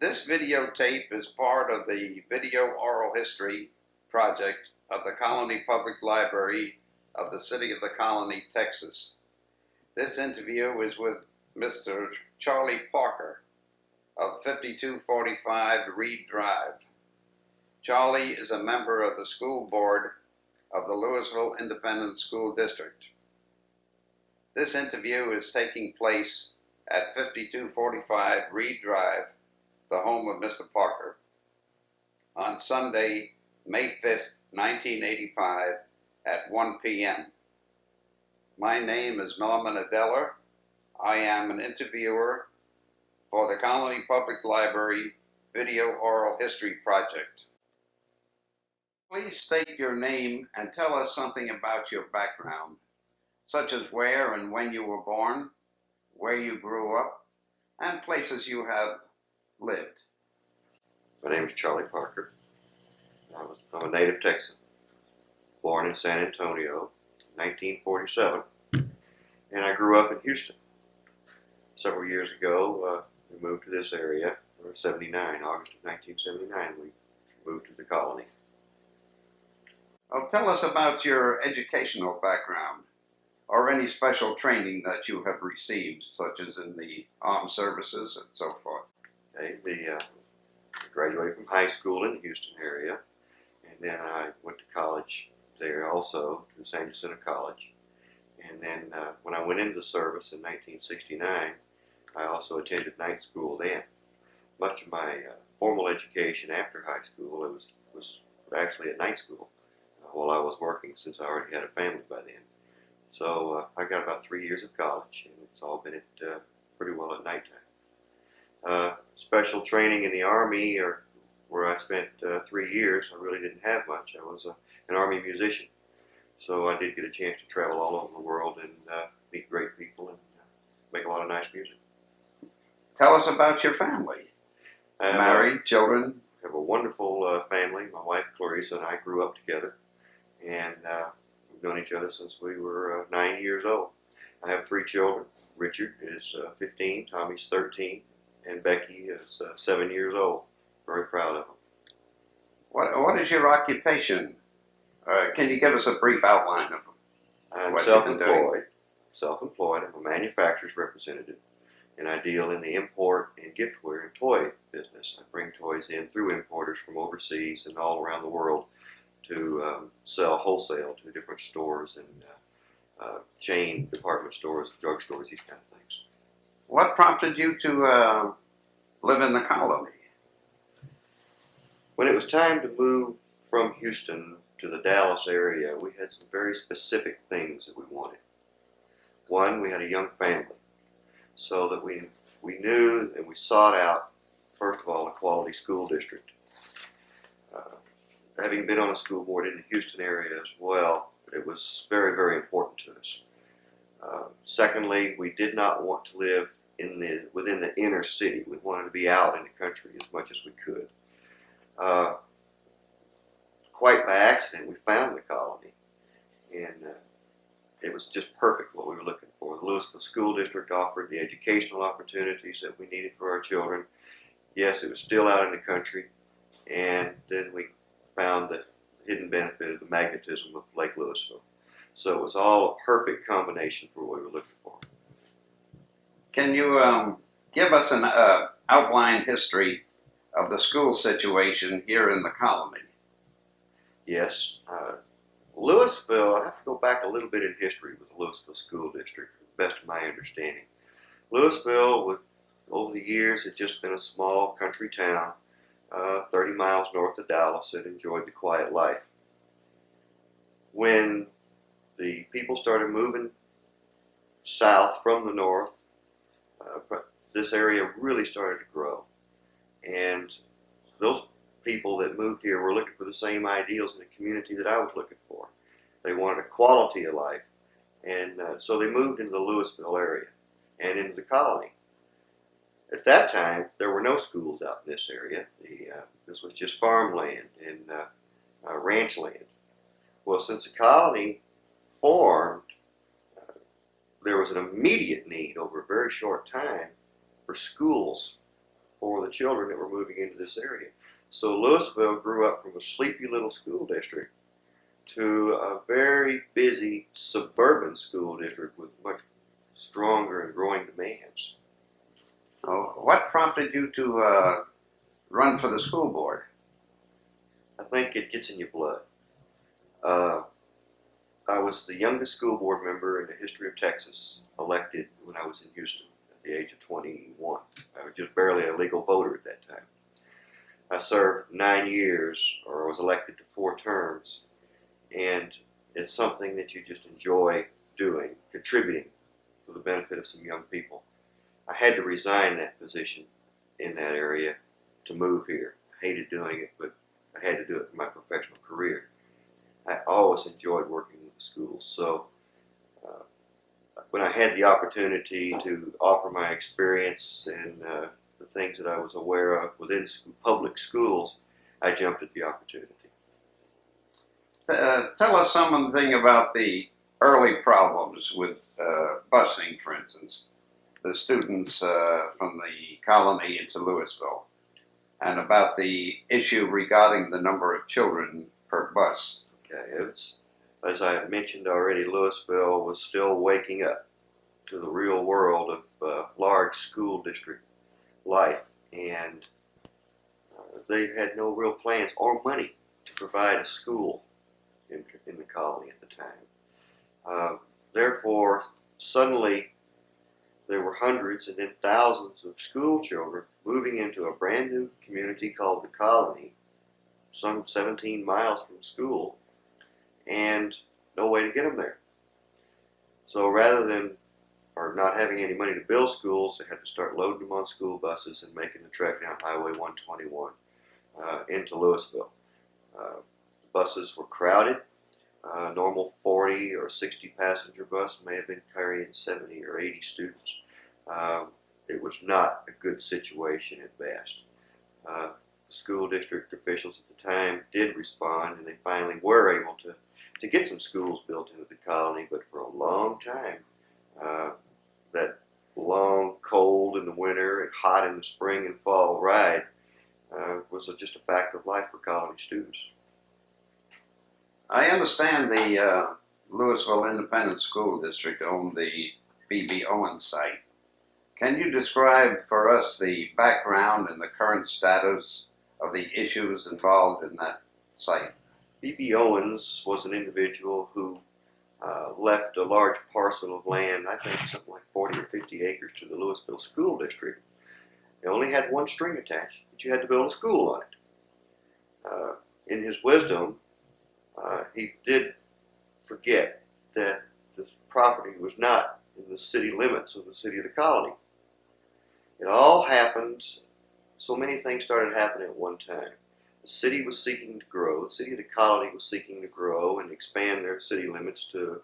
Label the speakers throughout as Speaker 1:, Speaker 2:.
Speaker 1: This videotape is part of the Video Oral History project of the Colony Public Library of the City of the Colony, Texas. This interview is with Mr. Charlie Parker of 5245 Reed Drive. Charlie is a member of the school board of the Louisville Independent School District. This interview is taking place at 5245 Reed Drive, the home of Mr. Parker, on Sunday, May 5th, 1985 at 1 p.m. My name is Norman Adeler. I am an interviewer for the Colony Public Library Video Oral History Project. Please state your name and tell us something about your background, such as where and when you were born, where you grew up, and places you have lived.
Speaker 2: My name is Charlie Parker. I'm a native Texan, born in San Antonio, 1947, and I grew up in Houston. Several years ago, we moved to this area, or 79, August of 1979, we moved to the colony.
Speaker 1: Well, tell us about your educational background, or any special training that you have received, such as in the armed services and so forth.
Speaker 2: Okay, I graduated from high school in the Houston area, and then I went to college there also, to San Jacinto College. And then when I went into the service in 1969, I also attended night school then. Much of my formal education after high school was actually at night school while I was working, since I already had a family by then. So I got about 3 years of college, and it's all been pretty well at nighttime. Special training in the Army, or where I spent 3 years, I really didn't have much. I was an Army musician, so I did get a chance to travel all over the world and meet great people and make a lot of nice music.
Speaker 1: Tell us about your family. Married, children?
Speaker 2: I have a wonderful family. My wife Clarissa and I grew up together, and we've known each other since we were 9 years old. I have 3 children. Richard is 15, Tommy's 13, and Becky is 7 years old. Very proud of them.
Speaker 1: What is your occupation? Can you give us a brief outline of
Speaker 2: I'm
Speaker 1: what you've been doing?
Speaker 2: Self-employed. I'm a manufacturer's representative, and I deal in the import and giftware and toy business. I bring toys in through importers from overseas and all around the world to sell wholesale to different stores and chain department stores, drugstores, these kind of things.
Speaker 1: What prompted you to live in the colony?
Speaker 2: When it was time to move from Houston to the Dallas area, we had some very specific things that we wanted. One, we had a young family, so that we knew and we sought out, first of all, a quality school district. Having been on a school board in the Houston area as well, it was very, very important to us. Secondly, we did not want to live within the inner city. We wanted to be out in the country as much as we could. Quite by accident, we found the colony, and it was just perfect what we were looking for. The Louisville School District offered the educational opportunities that we needed for our children. Yes, it was still out in the country, and then we found the hidden benefit of the magnetism of Lake Louisville. So it was all a perfect combination for what we were looking for.
Speaker 1: Can you give us an outline history of the school situation here in the colony?
Speaker 2: Yes. Louisville, I have to go back a little bit in history with the Louisville School District, to the best of my understanding. Louisville, over the years, had just been a small country town, 30 miles north of Dallas, that enjoyed the quiet life. When the people started moving south from the north, this area really started to grow. And those people that moved here were looking for the same ideals in the community that I was looking for. They wanted a quality of life, and so they moved into the Louisville area and into the colony. At that time, there were no schools out in this area. This was just farmland and ranch land. Well, since the colony formed, there was an immediate need over a very short time for schools for the children that were moving into this area. So Louisville grew up from a sleepy little school district to a very busy suburban school district with much stronger and growing demands.
Speaker 1: Oh, what prompted you to run for the school board?
Speaker 2: I think it gets in your blood. I was the youngest school board member in the history of Texas, elected when I was in Houston at the age of 21. I was just barely a legal voter at that time. I served 9 years, or was elected to 4 terms, and it's something that you just enjoy doing, contributing for the benefit of some young people. I had to resign that position in that area to move here. I hated doing it, but I had to do it for my professional career. I always enjoyed working with the schools, so when I had the opportunity to offer my experience and the things that I was aware of within public schools, I jumped at the opportunity.
Speaker 1: Tell us something about the early problems with busing, for instance, the students from the colony into Louisville, and about the issue regarding the number of children per bus.
Speaker 2: Okay, it's, as I mentioned already, Louisville was still waking up to the real world of large school district life, and they had no real plans or money to provide a school in the colony at the time. Therefore, suddenly there were hundreds and then thousands of school children moving into a brand new community called the colony, some 17 miles from school, and no way to get them there. So rather than, or not having any money to build schools, they had to start loading them on school buses and making the trek down Highway 121 into Louisville. Buses were crowded. Normal 40 or 60 passenger bus may have been carrying 70 or 80 students. It was not a good situation at best. The school district officials at the time did respond, and they finally were able to get some schools built into the colony, but for a long time, that long, cold in the winter and hot in the spring and fall ride was just a fact of life for colony students.
Speaker 1: I understand the Louisville Independent School District owned the B.B. Owens site. Can you describe for us the background and the current status of the issues involved in that site?
Speaker 2: B.B. Owens was an individual who left a large parcel of land, I think something like 40 or 50 acres, to the Louisville School District. It only had one string attached, but you had to build a school on it. In his wisdom, he did forget that this property was not in the city limits of the city of the colony. It all happened, so many things started happening at one time. The city was seeking to grow, the city of the colony was seeking to grow and expand their city limits to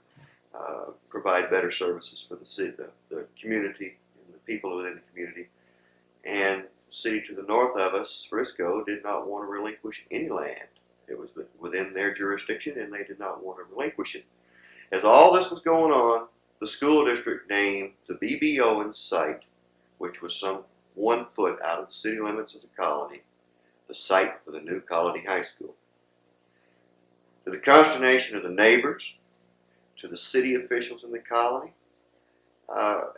Speaker 2: provide better services for the city, the community, and the people within the community. And the city to the north of us, Frisco, did not want to relinquish any land. It was within their jurisdiction, and they did not want to relinquish it. As all this was going on, the school district named the B.B. Owens site, which was some 1 foot out of the city limits of the colony, the site for the new Colony High School. To the consternation of the neighbors, to the city officials in the colony,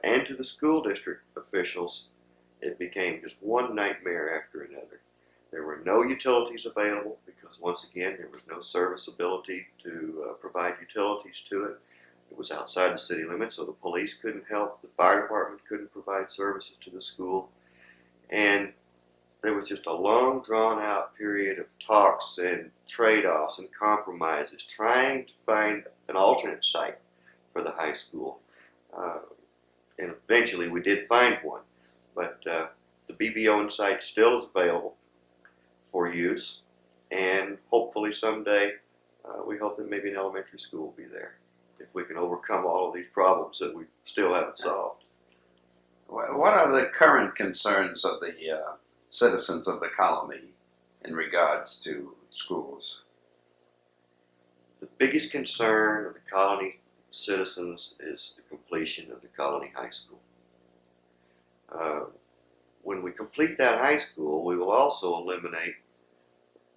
Speaker 2: and to the school district officials, it became just one nightmare after another. There were no utilities available because, once again, there was no serviceability to provide utilities to it. It was outside the city limits, so the police couldn't help, the fire department couldn't provide services to the school, and there was just a long, drawn-out period of talks and trade-offs and compromises, trying to find an alternate site for the high school. And eventually we did find one, but the B.B. Owens site still is available for use, and hopefully someday we hope that maybe an elementary school will be there if we can overcome all of these problems that we still haven't solved.
Speaker 1: What are the current concerns of the citizens of the colony in regards to schools?
Speaker 2: The biggest concern of the colony citizens is the completion of the Colony High School. when we complete that high school, we will also eliminate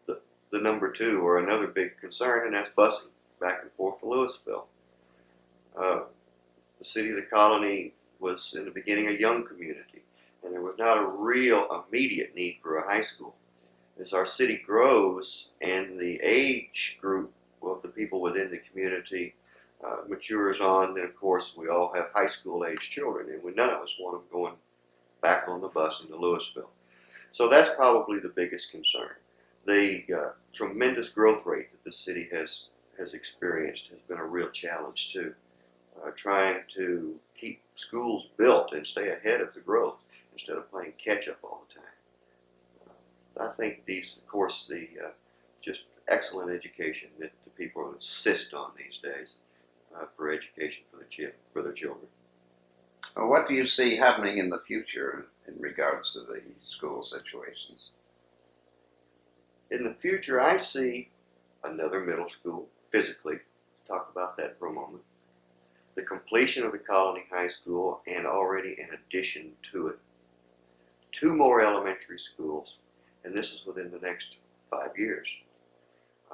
Speaker 2: the number two, or another big concern, and that's busing back and forth to Louisville. The city of the colony was in the beginning a young community, and there was not a real immediate need for a high school. As our city grows and the age group of the people within the community matures on, then of course we all have high school age children, and none of us want them going back on the bus into Louisville. So that's probably the biggest concern. The tremendous growth rate that the city has experienced has been a real challenge too. Trying to keep schools built and stay ahead of the growth instead of playing catch up all the time. I think these, of course, the just excellent education that the people insist on these days for education for their children.
Speaker 1: Well, what do you see happening in the future in regards to the school situations?
Speaker 2: In the future, I see another middle school, physically. Talk about that for a moment. The completion of the Colony High School, and already in addition to it, 2 more elementary schools, and this is within the next 5 years.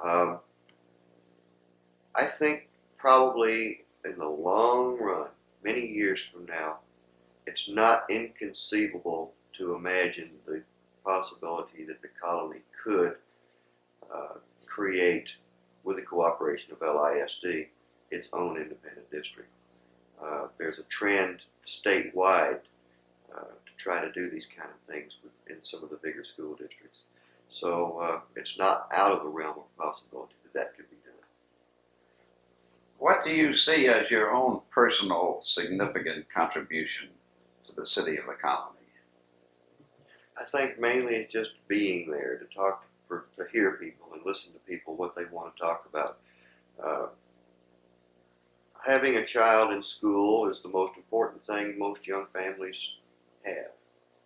Speaker 2: I think probably in the long run, many years from now, it's not inconceivable to imagine the possibility that the colony could create, with the cooperation of LISD, its own independent district. There's a trend statewide to try to do these kind of things in some of the bigger school districts. So it's not out of the realm of possibility that could be done.
Speaker 1: What do you see as your own personal significant contribution to the city of the colony?
Speaker 2: I think mainly it's just being there to talk, to hear people and listen to people what they want to talk about. Having a child in school is the most important thing most young families have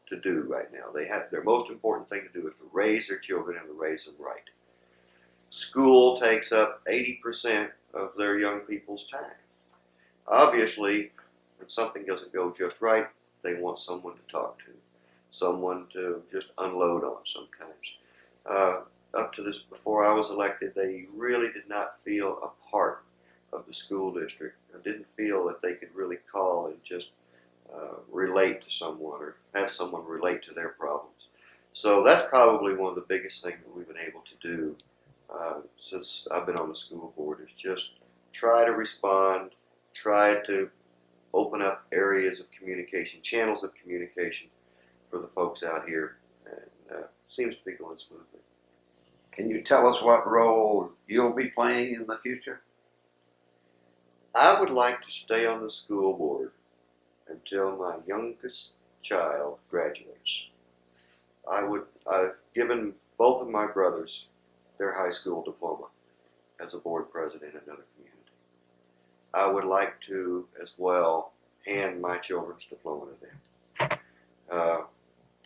Speaker 2: to do right now. Their most important thing to do is to raise their children and to raise them right. School takes up 80% of their young people's time. Obviously, when something doesn't go just right, they want someone to talk to, someone to just unload on sometimes. Up to this, before I was elected, they really did not feel a part of the school district. I didn't feel that they could really call and just relate to someone or have someone relate to their problems. So that's probably one of the biggest things that we've been able to do since I've been on the school board, is just try to respond, try to open up areas of communication, channels of communication for the folks out here, and seems to be going smoothly.
Speaker 1: Can you tell us what role you'll be playing in the future?
Speaker 2: I would like to stay on the school board until my youngest child graduates. I've given both of my brothers their high school diploma as a board president in another community. I would like to, as well, hand my children's diploma to them.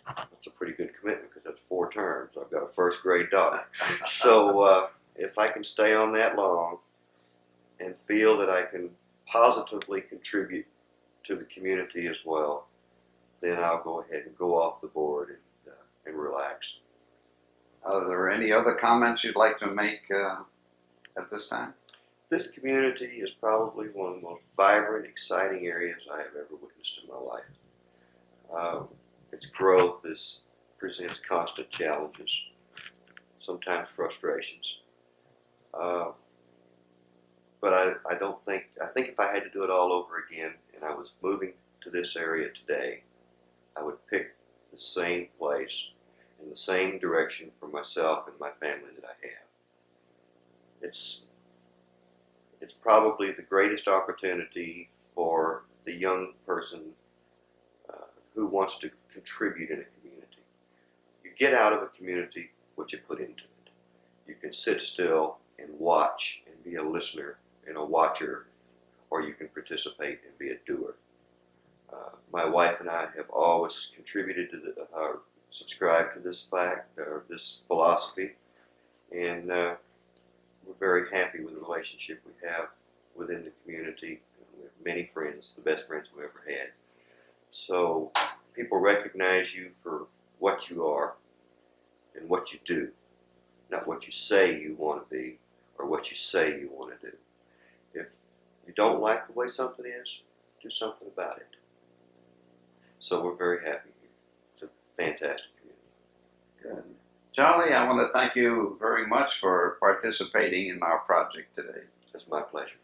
Speaker 2: That's a pretty good commitment because that's 4 terms. I've got a first grade daughter. So if I can stay on that long and feel that I can positively contribute to the community as well, then I'll go ahead and go off the board and relax.
Speaker 1: Are there any other comments you'd like to make at this time?
Speaker 2: This community is probably one of the most vibrant, exciting areas I have ever witnessed in my life. Its growth presents constant challenges, sometimes frustrations. But I think if I had to do it all over again and I was moving to this area today, I would pick the same place in the same direction for myself and my family that I have. It's probably the greatest opportunity for the young person who wants to contribute in a community. You get out of a community what you put into it. You can sit still and watch and be a listener and a watcher, or you can participate and be a doer. My wife and I have always contributed to subscribed to this fact, or this philosophy, and we're very happy with the relationship we have within the community. We have many friends, the best friends we ever had. So people recognize you for what you are and what you do, not what you say you want to be or what you say you want to do. If you don't like the way something is, do something about it. So we're very happy here. It's a fantastic community.
Speaker 1: Good. Charlie, I want to thank you very much for participating in our project today.
Speaker 2: It's my pleasure.